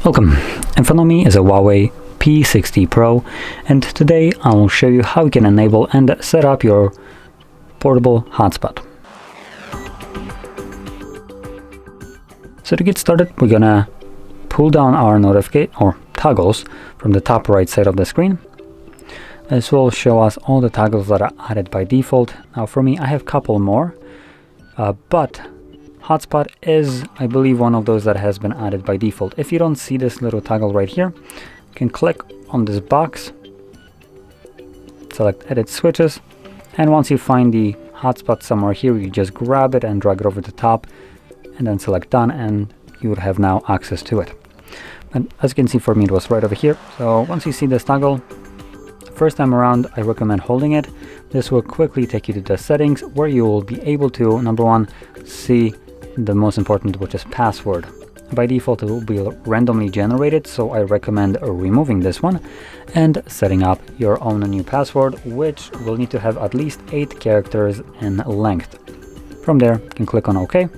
Welcome, in front of me is a Huawei P60 Pro, and today I will show you how you can enable and set up your portable hotspot. So to get started, we're gonna pull down our notification or toggles from the top right side of the screen. This will show us all the toggles that are added by default. Now for me, I have a couple more, but Hotspot is, I believe, one of those that has been added by default. If you don't see this little toggle right here, you can click on this box, select edit switches, and once you find the hotspot somewhere here, you just grab it and drag it over the top and then select done, and you would have now access to it. And as you can see, for me it was right over here. So once you see this toggle, first time around, I recommend holding it. This will quickly take you to the settings where you will be able to, number one, see the most important, which is password. By default it will be randomly generated, so I recommend removing this one and setting up your own new password, which will need to have at least 8 characters in length. From there you can click on OK.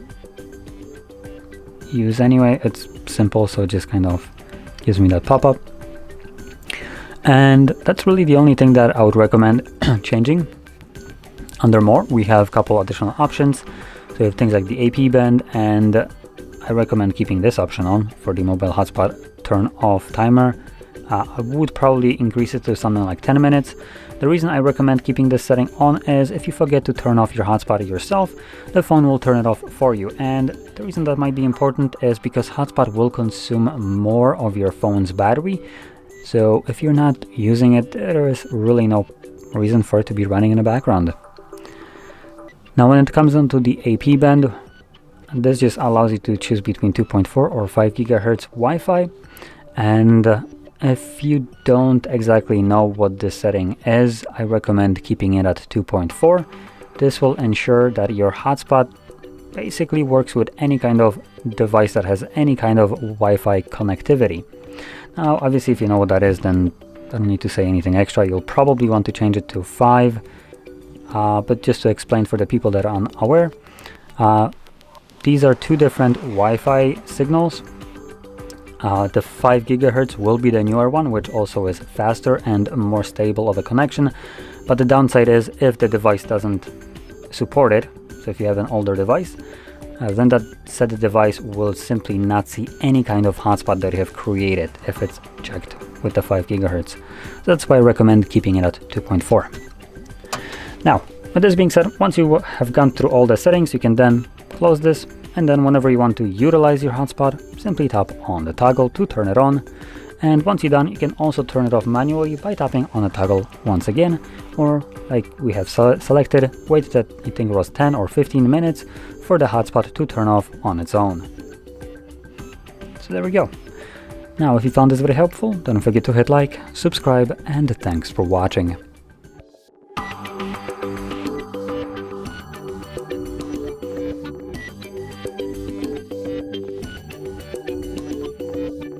Use anyway, it's simple, so it just kind of gives me that pop-up, and that's really the only thing that I would recommend changing. Under more, we have a couple additional options. So you have things like the AP band, and I recommend keeping this option on for the mobile hotspot turn off timer. I would probably increase it to something like 10 minutes. The reason I recommend keeping this setting on is if you forget to turn off your hotspot yourself, the phone will turn it off for you. And the reason that might be important is because hotspot will consume more of your phone's battery. So if you're not using it, there is really no reason for it to be running in the background. Now when it comes down to the AP band, this just allows you to choose between 2.4 or 5 gigahertz Wi-Fi, and if you don't exactly know what this setting is, I recommend keeping it at 2.4. This will ensure that your hotspot basically works with any kind of device that has any kind of Wi-Fi connectivity. Now obviously if you know what that is, then I don't need to say anything extra. You'll probably want to change it to 5. But just to explain for the people that are unaware, these are two different Wi-Fi signals. The 5 gigahertz will be the newer one, which also is faster and more stable of a connection. But the downside is if the device doesn't support it, so if you have an older device, then that said device will simply not see any kind of hotspot that you have created if it's checked with the 5 gigahertz. So that's why I recommend keeping it at 2.4. Now, with this being said, once you have gone through all the settings, you can then close this, and then whenever you want to utilize your hotspot, simply tap on the toggle to turn it on. And once you're done, you can also turn it off manually by tapping on the toggle once again, or like we have selected, wait that I think it was 10 or 15 minutes for the hotspot to turn off on its own. So there we go. Now, if you found this very helpful, don't forget to hit like, subscribe, and thanks for watching.